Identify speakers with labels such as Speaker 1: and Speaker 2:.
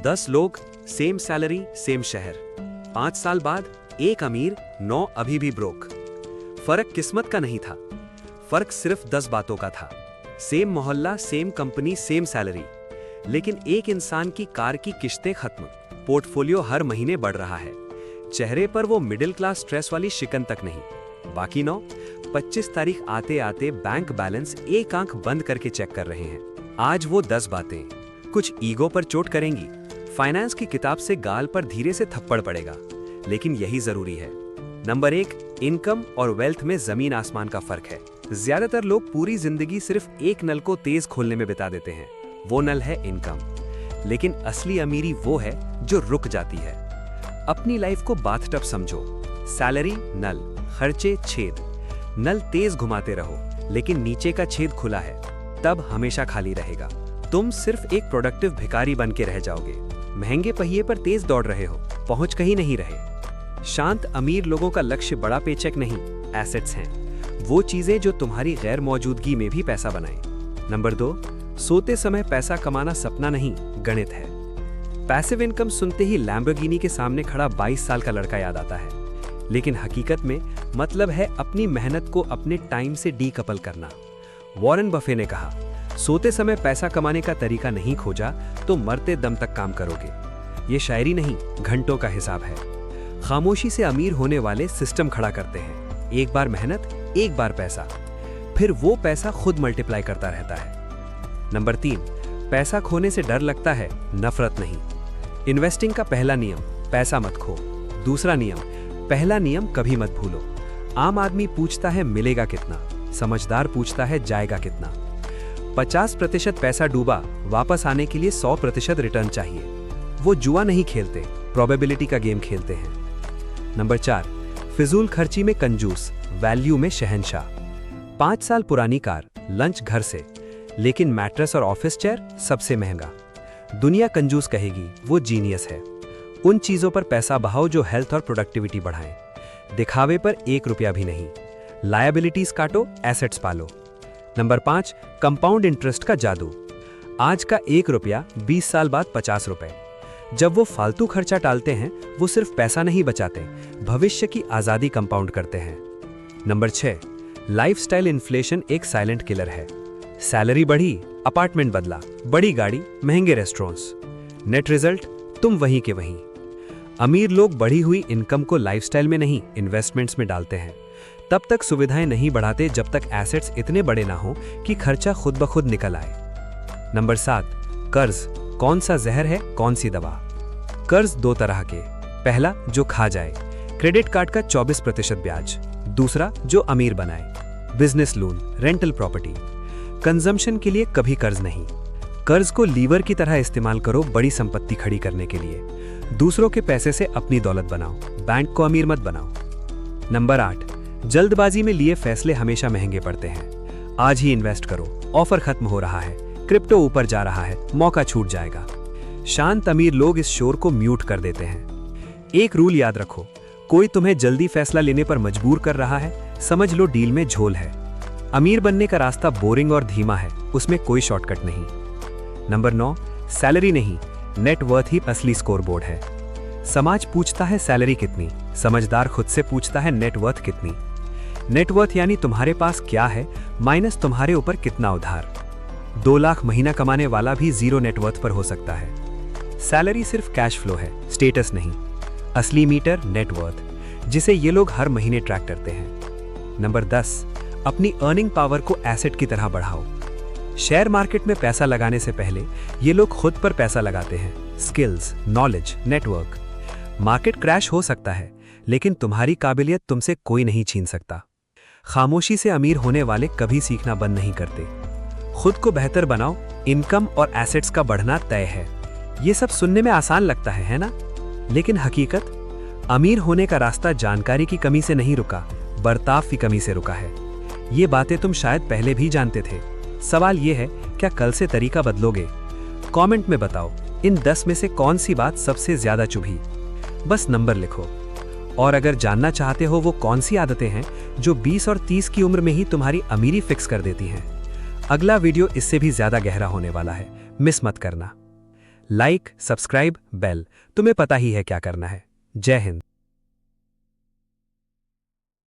Speaker 1: 10 लोग, same salary, same शहर। 5 साल बाद एक अमीर, 9 अभी भी ब्रोक। फर्क किस्मत का नहीं था, फर्क सिर्फ 10 बातों का था। सेम मोहल्ला, सेम कंपनी, सेम सैलरी, लेकिन एक इंसान की कार की किश्तें खत्म, पोर्टफोलियो हर महीने बढ़ रहा है, चेहरे पर वो मिडिल क्लास स्ट्रेस वाली शिकन तक नहीं। बाकी 9, 25 तारीख आते आते बैंक बैलेंस एक आंख बंद करके चेक कर रहे हैं। आज वो 10 बातें कुछ ईगो पर चोट करेंगी, फाइनेंस की किताब से गाल पर धीरे से थप्पड़ पड़ेगा, लेकिन यही जरूरी है। नंबर 1, इनकम और वेल्थ में जमीन आसमान का फर्क है। ज्यादातर लोग पूरी जिंदगी सिर्फ एक नल को तेज खोलने में बिता देते हैं, वो नल है इनकम। लेकिन असली अमीरी वो है जो रुक जाती है। अपनी लाइफ को बाथटब समझो, सैलरी नल, खर्चे छेद। नल तेज घुमाते रहो, लेकिन नीचे का छेद खुला है, तब हमेशा खाली रहेगा। तुम सिर्फ एक प्रोडक्टिव भिखारी बन के रह जाओगे। महंगे पहिए पर तेज दौड़ रहे हो, पहुंच कहीं नहीं रहे। शांत अमीर लोगों का लक्ष्य बड़ा पेचेक नहीं, एसेट्स हैं, वो चीजें जो तुम्हारी गैर मौजूदगी में भी पैसा बनाएं। नंबर 2, सोते समय पैसा कमाना सपना नहीं, गणित है। पैसिव इनकम सुनते ही लैम्बोर्गिनी के सामने खड़ा 22 साल का लड़का याद आता है, लेकिन हकीकत में मतलब है अपनी मेहनत को अपने टाइम से डीकपल करना। वॉरेन बफे ने कहा, सोते समय पैसा कमाने का तरीका नहीं खोजा तो मरते दम तक काम करोगे। ये शायरी नहीं, घंटों का हिसाब है। खामोशी से अमीर होने वाले सिस्टम खड़ा करते हैं, एक बार मेहनत, एक बार पैसा, फिर वो पैसा खुद मल्टीप्लाई करता रहता है। नंबर 3, पैसा खोने से डर लगता है, नफरत नहीं। इन्वेस्टिंग का पहला नियम, पैसा मत खो। दूसरा नियम, पहला नियम कभी मत भूलो। आम आदमी पूछता है मिलेगा कितना, समझदार पूछता है जाएगा कितना। 50% पैसा डूबा, वापस आने के लिए 100% रिटर्न चाहिए। वो जुआ नहीं खेलते, प्रोबेबिलिटी का गेम खेलते हैं। नंबर 4, फिजूल खर्ची में कंजूस, वैल्यू में शहंशाह। 5 साल पुरानी कार, लंच घर से, लेकिन मैट्रेस और ऑफिस चेयर सबसे महंगा। दुनिया कंजूस कहेगी, वो जीनियस है। उन चीजों पर पैसा बहाओ जो हेल्थ और प्रोडक्टिविटी बढ़ाएं। दिखावे पर 1 रुपया भी नहीं। लायबिलिटीज काटो, एसेट्स पालो। नंबर 5, कंपाउंड इंटरेस्ट का जादू। आज का 1 रुपया 20 साल बाद 50 रुपए। जब वो फालतू खर्चा टालते हैं, वो सिर्फ पैसा नहीं बचाते, भविष्य की आजादी कंपाउंड करते हैं। नंबर 6, लाइफस्टाइल इन्फ्लेशन एक साइलेंट किलर है। सैलरी बढ़ी, अपार्टमेंट बदला, बड़ी गाड़ी, महंगे रेस्टोरेंट्स, नेट रिजल्ट तुम वहीं के वहीं। अमीर लोग बढ़ी हुई इनकम को लाइफस्टाइल में नहीं, इन्वेस्टमेंट्स में डालते हैं। तब तक सुविधाएं नहीं बढ़ाते जब तक एसेट्स इतने बड़े ना हो कि खर्चा खुद ब खुद निकल आए। नंबर 7, कर्ज कौन सा जहर है, कौन सी दवा। कर्ज 2 तरह के, पहला जो खा जाए, क्रेडिट कार्ड का 24% ब्याज। दूसरा जो अमीर बनाए, business loan, rental property. Consumption के लिए कभी कर्ज नहीं। कर्ज को लीवर की तरह इस्तेमाल करो बड़ी संपत्ति खड़ी करने के लिए। दूसरों के पैसे से अपनी दौलत बनाओ, बैंक को अमीर मत बनाओ। नंबर 8, जल्दबाजी में लिए फैसले हमेशा महंगे पड़ते हैं। आज ही इन्वेस्ट करो, ऑफर खत्म हो रहा है, क्रिप्टो ऊपर जा रहा है, मौका छूट जाएगा। शांत अमीर लोग इस शोर को म्यूट कर देते हैं। एक रूल याद रखो, कोई तुम्हें जल्दी फैसला लेने पर मजबूर कर रहा है, समझ लो डील में झोल है। अमीर बनने का रास्ता बोरिंग और धीमा है, उसमें कोई शॉर्टकट नहीं। नंबर 9, सैलरी नहीं, नेटवर्थ ही असली स्कोरबोर्ड है। समाज पूछता है सैलरी कितनी, समझदार खुद से पूछता है नेटवर्थ कितनी। नेटवर्थ यानी तुम्हारे पास क्या है माइनस तुम्हारे ऊपर कितना उधार। 2 लाख महीना कमाने वाला भी 0 नेटवर्थ पर हो सकता है। सैलरी सिर्फ कैश फ्लो है, स्टेटस नहीं। असली मीटर नेटवर्थ, जिसे ये लोग हर महीने ट्रैक करते हैं। नंबर 10, अपनी अर्निंग पावर को एसेट की तरह बढ़ाओ। शेयर मार्केट में पैसा लगाने से पहले ये लोग खुद पर पैसा लगाते हैं, skills, knowledge, network. Market crash हो सकता है, लेकिन तुम्हारी काबिलियत तुमसे कोई नहीं छीन सकता। खामोशी से अमीर होने वाले कभी सीखना बंद नहीं करते। खुद को बेहतर बनाओ, इनकम और एसेट्स का बढ़ना तय है। ये सब सुनने में आसान लगता है ना? लेकिन हकीकत, अमीर होने का रास्ता जानकारी की कमी से नहीं रुका, बर्ताव की कमी से रुका है। ये बातें तुम शायद पहले भी जानते थे। सवाल ये है, क्या कल से तरीका बदलोगे? कमेंट में बताओ, इन 10 में से कौन सी बात सबसे ज्यादा चुभी। बस नंबर लिखो। और अगर जानना चाहते हो वो कौन सी आदतें हैं जो 20 और 30 की उम्र में ही तुम्हारी अमीरी फिक्स कर देती हैं, अगला वीडियो इससे भी ज्यादा गहरा होने वाला है, मिस मत करना। लाइक, सब्सक्राइब, बेल, तुम्हें पता ही है क्या करना है। जय हिंद।